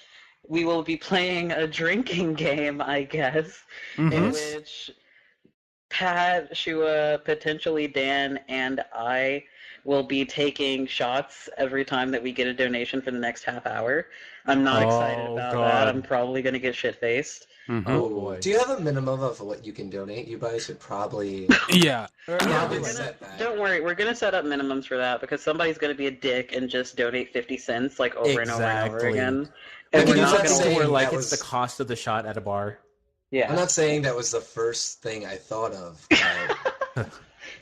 we will be playing a drinking game, I guess, in Mhm. which Pat, Shua, potentially Dan, and I will be taking shots every time that we get a donation for the next half hour. I'm not excited Oh, about God. that. I'm probably going to get shit-faced. Mhm. Oh, boy. Do you have a minimum of what you can donate? You guys should probably Yeah. probably We're set that. don't worry, we're going to set up minimums for that because somebody's going to be a dick and just donate 50 cents like over and over and over Exactly. again. We And can we're use not that going saying Where, to... like, that it's the was- cost of the shot at a bar. Yeah. I'm not saying that was the first thing I thought of. But...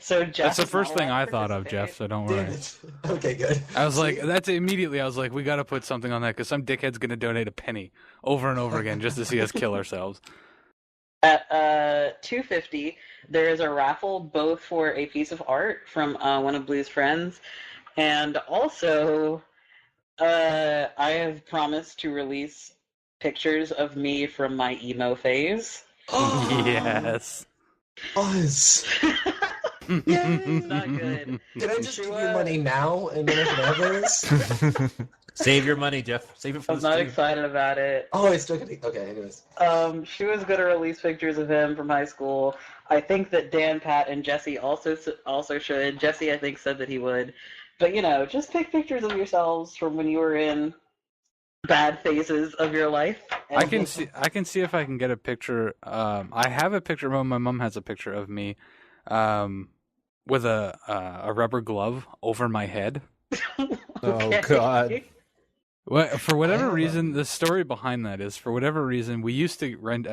So Jeff That's the is first not thing allowed I to thought of, participate. Jeff, so don't Damn worry. it. Okay, good. I was like, See? that's immediately, I was like, we got to put something on that because some dickhead's going to donate a penny over and over again just to see us kill ourselves. At $250, there is a raffle both for a piece of art from one of Blue's friends, and also I have promised to release pictures of me from my emo phase. Yes. Buzz. It's not good. Can I just give you Shua- money now and then I can have those? Save your money, Jeff. Save it for I'm the not stream. excited about it. Oh, it's still gonna. Okay, anyways. She was going to release pictures of him from high school. I think that Dan, Pat, and Jesse also should. Jesse, I think, said that he would. But, just take pictures of yourselves from when you were in bad phases of your life. I can see if I can get a picture. I have a picture. Well, my mom has a picture of me, with a rubber glove over my head. Oh, God. For whatever have a- reason, the story behind that is for whatever reason we used to rent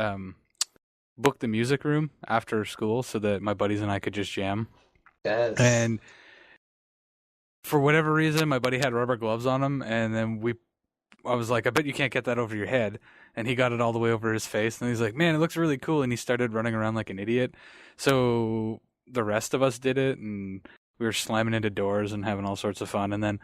book the music room after school so that my buddies and I could just jam. Yes. And for whatever reason, my buddy had rubber gloves on him, and then I was like, I bet you can't get that over your head. And he got it all the way over his face, and he's like, man, it looks really cool. And he started running around like an idiot. So the rest of us did it, and we were slamming into doors and having all sorts of fun. And then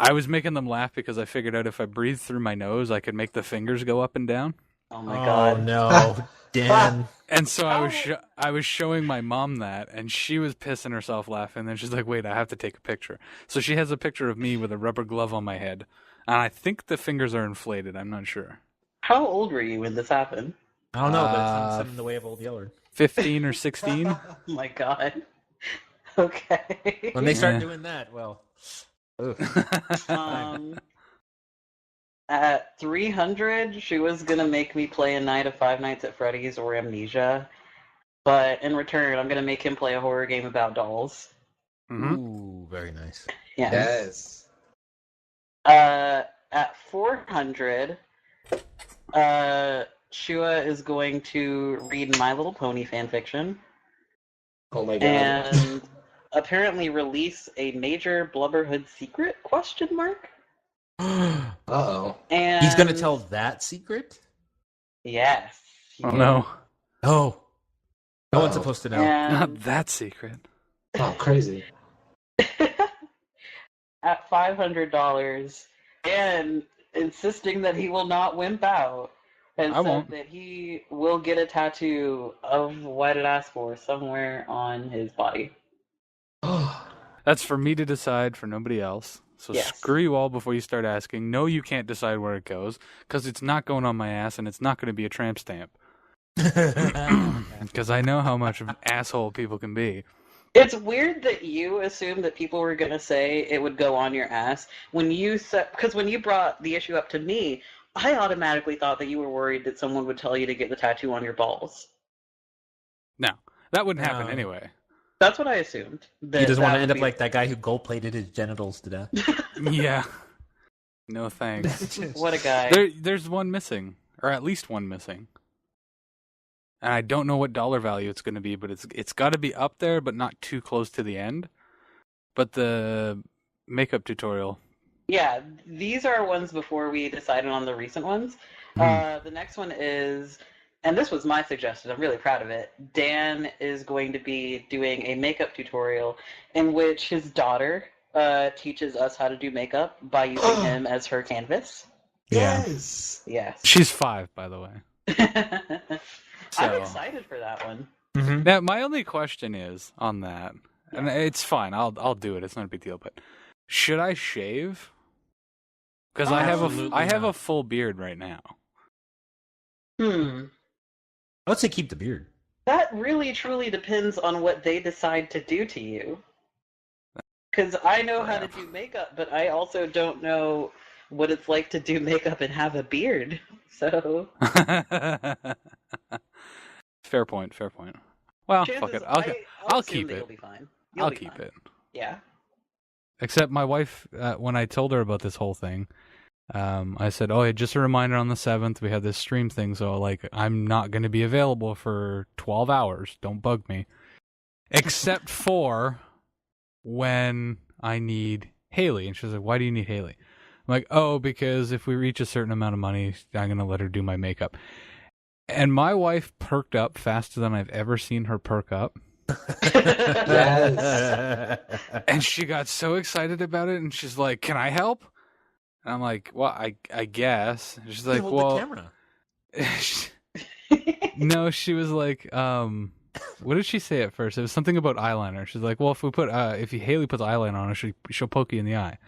I was making them laugh because I figured out if I breathed through my nose, I could make the fingers go up and down. Oh my Oh, god. no. Dan. And so I was showing my mom that, and she was pissing herself laughing. And then she's like, wait, I have to take a picture. So she has a picture of me with a rubber glove on my head. And I think the fingers are inflated. I'm not sure. How old were you when this happened? I don't know, but it's in the way of Old Yeller. 15 or 16? Oh my god. Okay. When they start Yeah. doing that, well... Ugh. At 300, she was gonna make me play a night of Five Nights at Freddy's or Amnesia, but in return, I'm gonna make him play a horror game about dolls. Mhm. Ooh, very nice. Yeah. Yes. At 400, Shua is going to read My Little Pony fanfiction Oh my god. and apparently release a major Blubberhood secret? ? Uh-oh. And He's going to tell that secret? Yes. Oh, no. Oh. No one's Uh-oh. supposed to know. Not And that secret. Oh, crazy. at $500, and insisting that he will not wimp out, and I said won't. that he will get a tattoo of Why Did I Ask For somewhere on his body. That's for me to decide, for nobody else. So Yes. screw you all before you start asking. No, you can't decide where it goes, because it's not going on my ass, and it's not going to be a tramp stamp. Because I know how much of an asshole people can be. It's weird that you assumed that people were going to say it would go on your ass. When you said, because when you brought the issue up to me, I automatically thought that you were worried that someone would tell you to get the tattoo on your balls. No, that wouldn't happen No. anyway. That's what I assumed. He doesn't want to end up be... like that guy who gold-plated his genitals to death. Yeah. No thanks. What a guy. There's one missing, or at least one missing. And I don't know what dollar value it's going to be, but it's got to be up there, but not too close to the end. But the makeup tutorial. Yeah, these are ones before we decided on the recent ones. The next one is, and this was my suggestion, I'm really proud of it. Dan is going to be doing a makeup tutorial in which his daughter teaches us how to do makeup by using him as her canvas. Yeah. Yes. Yes. She's 5, by the way. I'm So- excited for that one. Mm-hmm. Now, my only question is on that, and it's fine. I'll do it. It's not a big deal. But should I shave? Because I have a full beard right now. I would say keep the beard. That really truly depends on what they decide to do to you. Because I know how to do makeup, but I also don't know what it's like to do makeup and have a beard. So fair point. Well, fuck it. I'll keep it. You'll be fine. I'll keep it. Yeah. Except my wife, when I told her about this whole thing, I said, "Oh, just a reminder on the 7th, we have this stream thing, so like I'm not going to be available for 12 hours. Don't bug me." Except for when I need Haley. And she's like, "Why do you need Haley?" I'm like, "Oh, because if we reach a certain amount of money, I'm going to let her do my makeup." And my wife perked up faster than I've ever seen her perk up. Yes. And she got so excited about it, and she's like, "Can I help?" And I'm like, "Well, I guess." And she's like, "Well," the camera. No, she was like, what did she say at first? It was something about eyeliner. She's like, "Well, if Haley puts eyeliner on her, she'll poke you in the eye."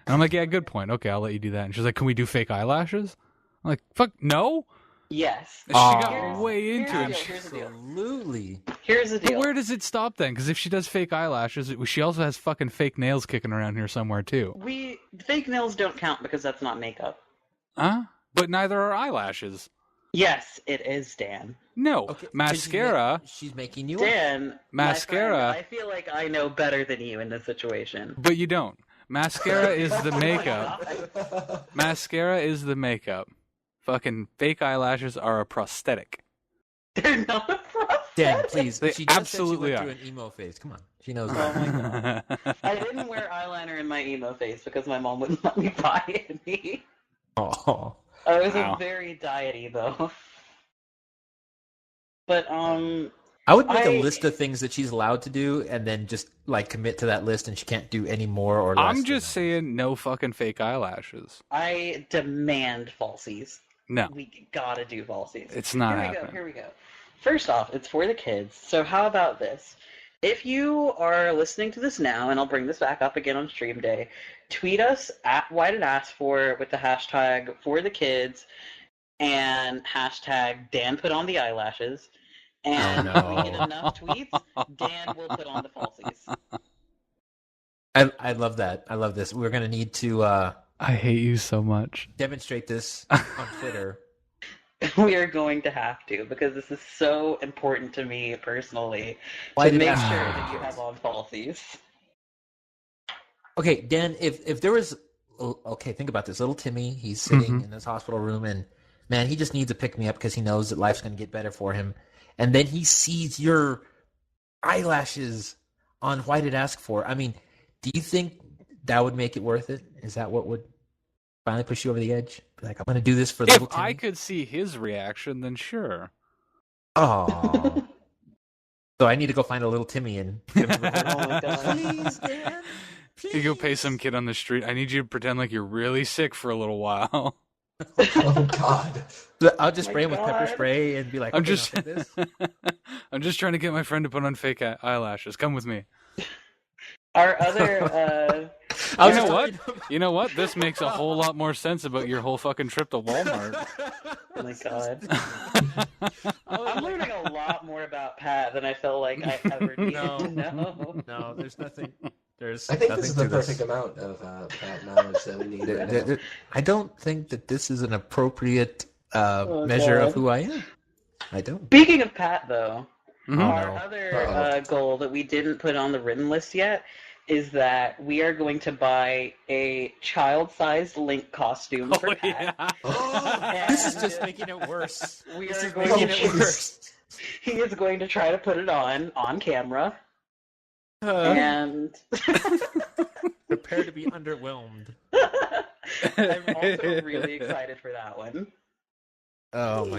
And I'm like, "Yeah, good point. Okay, I'll let you do that." And she's like, "Can we do fake eyelashes?" I'm like, "Fuck, no." Yes. She got way into it. Absolutely. Here's the deal. But where does it stop then? Because if she does fake eyelashes, she also has fucking fake nails kicking around here somewhere too. Fake nails don't count because that's not makeup. Huh? But neither are eyelashes. Yes, it is, Dan. No. Okay, mascara. She's making you Dan. Mascara. My friend, I feel like I know better than you in this situation. But you don't. Mascara is the makeup. Mascara is the makeup. Fucking fake eyelashes are a prosthetic. They're not a prosthetic. Dan, please. They she just absolutely said she went through an emo phase. Come on. She knows Oh that. my god. I didn't wear eyeliner in my emo face because my mom wouldn't let me buy any. Oh. I was a very diety though. But I would make a list of things that she's allowed to do and then just like commit to that list and she can't do any more or less. I'm just saying no fucking fake eyelashes. I demand falsies. No. We gotta do falsies. It's not happening. Here we go. First off, it's for the kids. So how about this? If you are listening to this now, and I'll bring this back up again on stream day, tweet us at whydidaskfor with the hashtag for the kids and hashtag Dan put on the eyelashes. And if we get enough tweets, Dan will put on the falsies. I love that. I love this. We're going to need to I hate you so much. demonstrate this on Twitter. We are going to have to, because this is so important to me personally, Why to did make I- sure that you have on falsies. Okay, Dan, if there was... Okay, think about this. Little Timmy, he's sitting in his hospital room and, man, he just needs a pick-me-up because he knows that life's going to get better for him. And then he sees your eyelashes on Why Did Ask For. I mean, do you think that would make it worth it? Is that what would finally push you over the edge? Be like, I'm going to do this for little If Timmy? I could see his reaction, then sure. Oh. So I need to go find a little Timmy and... Oh my god. Please, Dan. Please. You go pay some kid on the street. I need you to pretend like you're really sick for a little while. Oh God. I'll just spray him with pepper God. spray and be like, I'm okay, just, now take this. I'm just trying to get my friend to put on fake eyelashes. Come with me. Our other, I'll You know just- what? You know what? This makes a whole lot more sense about your whole fucking trip to Walmart. oh my god. I'm learning a lot more about Pat than I felt like I ever needed to know. No, there's nothing. There's I think nothing this is the to this. perfect amount of bad knowledge that we need right now. I don't think that this is an appropriate Oh, measure God. of who I am. I don't. Speaking of Pat, though, Mhm. our no. other goal that we didn't put on the written list yet is that we are going to buy a child-sized Link costume for Pat. This is just making it worse. We This are is going making to. it worse. He is going to try to put it on camera, and Prepare to be underwhelmed. I'm also really excited for that one. Oh my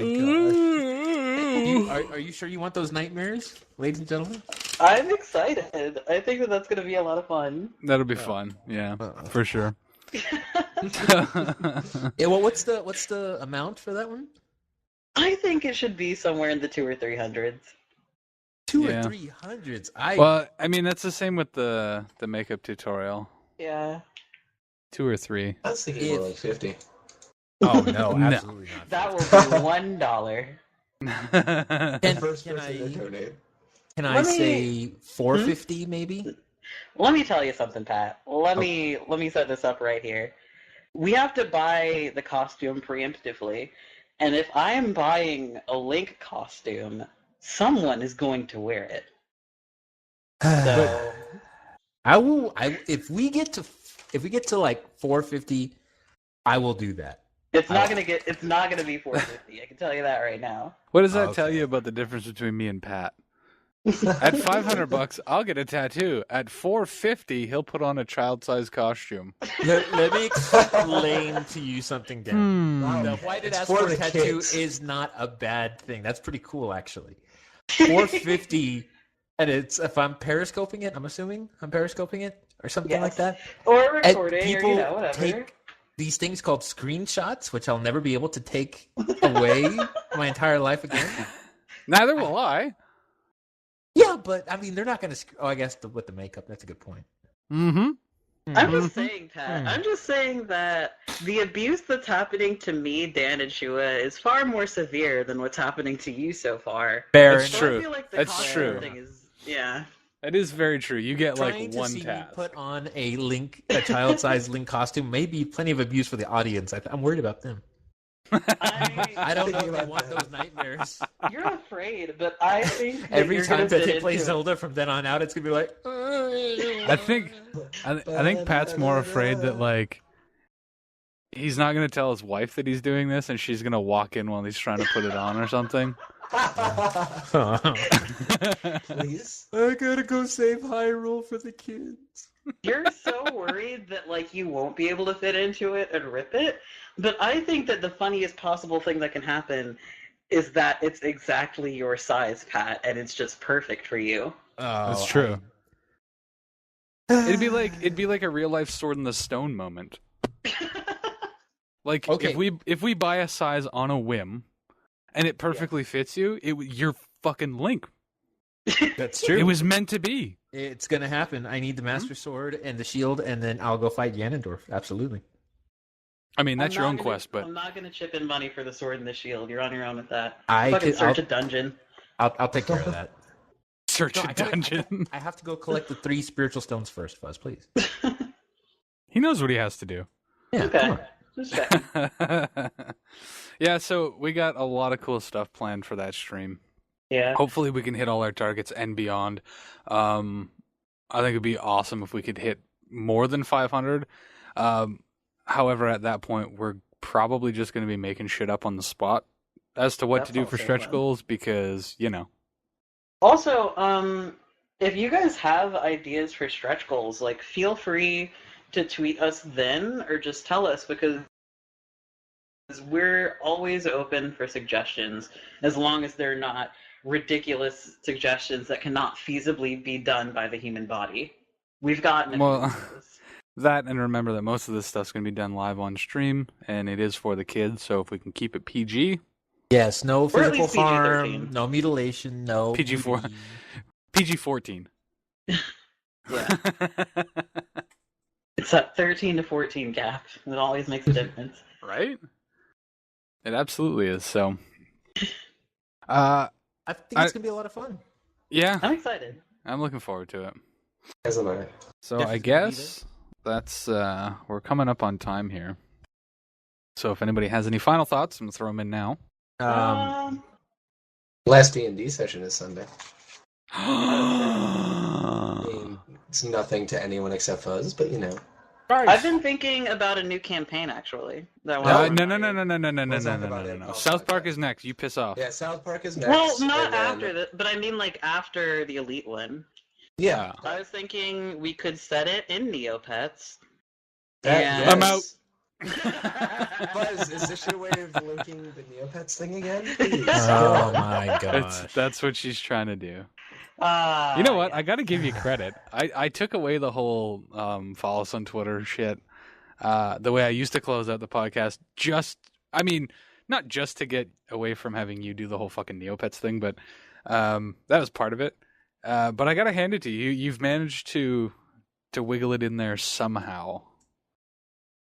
gosh. Are you sure you want those nightmares, ladies and gentlemen? I'm excited. I think that that's going to be a lot of fun. That'll be fun. Yeah, for sure. Yeah. Well, what's the amount for that one? I think it should be somewhere in the 200 or 300s. 2 Yeah. or 300s. Well, I mean, that's the same with the makeup tutorial. Yeah. 2 or 3. I was thinking more like 50. Oh no, No. absolutely not. That will be $1. Can, First can person to I donate. can I Let me- say 450 maybe? Let me tell you something, Pat. Let me set this up right here. We have to buy the costume preemptively, and if I am buying a Link costume, someone is going to wear it. So I will. If we get to like 450, I will do that. it's not gonna be 450. I can tell you that right now. What does that tell Okay. you about the difference between me and Pat? At $500, I'll get a tattoo. At $450, he'll put on a child-sized costume. Let me explain to you something, Dan. Wow. The Why Did It's Ask for For the tattoo kids. is not a bad thing. That's pretty cool, actually. 450, and it's if I'm periscoping it. I'm assuming I'm periscoping it or something like Yes. that. Or And recording, or people whatever. take these things called screenshots, which I'll never be able to take away my entire life again. Neither will I. Yeah, but I mean, they're not going to. Oh, I guess with the makeup, that's a good point. Mm-hmm. I'm just saying, Pat. Hmm. I'm just saying that the abuse that's happening to me, Dan, and Shua is far more severe than what's happening to you so far. Fair That's enough. So true. I feel like the That's costume true. thing is, yeah. That is very true. You get Trying like to one see me task. put on a child-sized Link costume may be plenty of abuse for the audience. I'm worried about them. I don't know if they want those nightmares. You're afraid, but I think that Every you're time gonna that fit they play into it. Zelda from then on out, it's gonna be like. I think Pat's more afraid that like he's not going to tell his wife that he's doing this, and she's going to walk in while he's trying to put it on or something. Please. I gotta go save Hyrule for the kids. You're so worried that like you won't be able to fit into it and rip it, but I think that the funniest possible thing that can happen is that it's exactly your size, Pat, and it's just perfect for you. That's true. It'd be like a real life Sword in the Stone moment. Like Okay. if we buy a size on a whim, and it perfectly fits you, you're fucking Link. That's true. It was meant to be. It's gonna happen. I need the Master Sword and the shield, and then I'll go fight Ganondorf. Absolutely. I mean, that's I'm your not own gonna- quest, but I'm not going to chip in money for the sword and the shield. You're on your own with that. I Fucking could- search I'll- a dungeon. I'll take care of that. search No, a dungeon. I have to go collect the 3 spiritual stones first, Fuzz, please. He knows what he has to do. Yeah, Okay. come on. Just checking. Yeah, so we got a lot of cool stuff planned for that stream. Yeah. Hopefully we can hit all our targets and beyond. I think it'd be awesome if we could hit more than 500. However, at that point, we're probably just going to be making shit up on the spot as to what That's to do for also stretch fun. goals because, you know. Also, if you guys have ideas for stretch goals, like feel free to tweet us then or just tell us because we're always open for suggestions as long as they're not ridiculous suggestions that cannot feasibly be done by the human body. We've gotten a few Well, of those. That, and remember that most of this stuff's going to be done live on stream, and it is for the kids, so if we can keep it PG, Yes, no Or at physical least PG-13. harm, no mutilation, no PG-4. booty. PG-14. Yeah. It's that 13 to 14 gap that always makes a difference. Right? It absolutely is, so... I think I- it's gonna be a lot of fun. yeah, I'm excited. I'm looking forward to it. As am I. So Jeff I is gonna be guess that's we're coming up on time here. So if anybody has any final thoughts, I'm gonna throw them in now. Last D&D session is Sunday. Oh, I mean, it's nothing to anyone except Fuzz, but you know. I've been thinking about a new campaign actually. That I no, wanna no, run no, by no, you. no, no, no, no, We'll no, talk no, about no, it no. off South Park podcast. is next. You piss off. Yeah, South Park is next. Well, not and then- after that, but I mean like after the Elite one. Yeah. I was thinking we could set it in Neopets. That- And- I'm out. Buzz, is this your way of linking the Neopets thing again? Please. Oh my gosh. That's what she's trying to do. Ah, You know what? yeah. I got to give you credit. I took away the whole follow us on Twitter shit. The way I used to close out the podcast, not just to get away from having you do the whole fucking Neopets thing, but That was part of it. But I gotta hand it to you. You've managed to wiggle it in there somehow.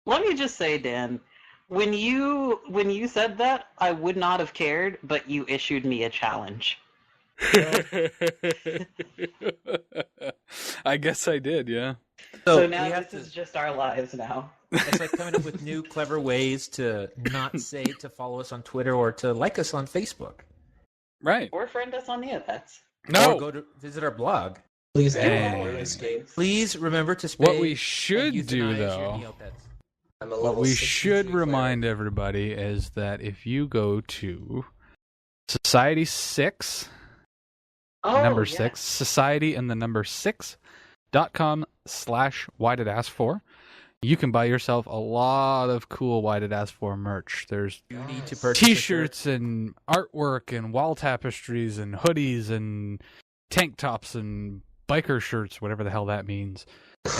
Let me just say, Dan, when you said that, I would not have cared, but you issued me a challenge. I guess I did, yeah. So now this is just our lives now. It's like coming up with new clever ways to not say to follow us on Twitter or to like us on Facebook. Right. Or friend us on the Neopets. No. Or go to visit our blog. Please, Hey. Please remember to spay What we and should euthanize do, your though, Neopets. I'm a what level we 63 should cleric. remind everybody is that if you go to Society 6, number 6, Society and the number 6.com/whydidaskfor, you can buy yourself a lot of cool Why Did Ask For merch. There's You need to purchase t-shirts and artwork and wall tapestries and hoodies and tank tops and biker shirts, whatever the hell that means,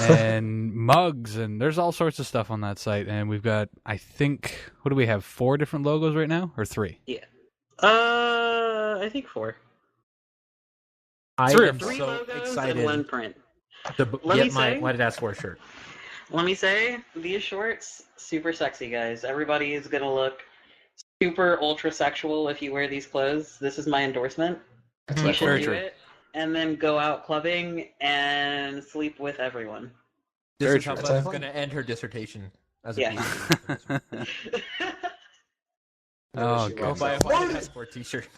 and mugs, and there's all sorts of stuff on that site. And we've got, I think, what do we have, 4 different logos right now, or 3? Yeah. I think 4. I 3 or am 4. 3 so logos and excited 1 print. to Let me get my say- Why Did Ask For shirt. Let me say, these shorts, super sexy, guys. Everybody is gonna look super ultra sexual if you wear these clothes. This is my endorsement. You should Very do true. it, and then go out clubbing and sleep with everyone. This Very is how true. Buzz is going to end her dissertation as a Yeah. PhD. Oh, She God. Go wants buy a that. Why Did Ask For t-shirt.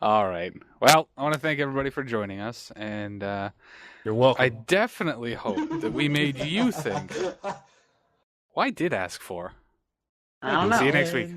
All right. Well, I want to thank everybody for joining us, and You're welcome. I definitely hope that we made you think. Why did ask for? I don't know. See you next week.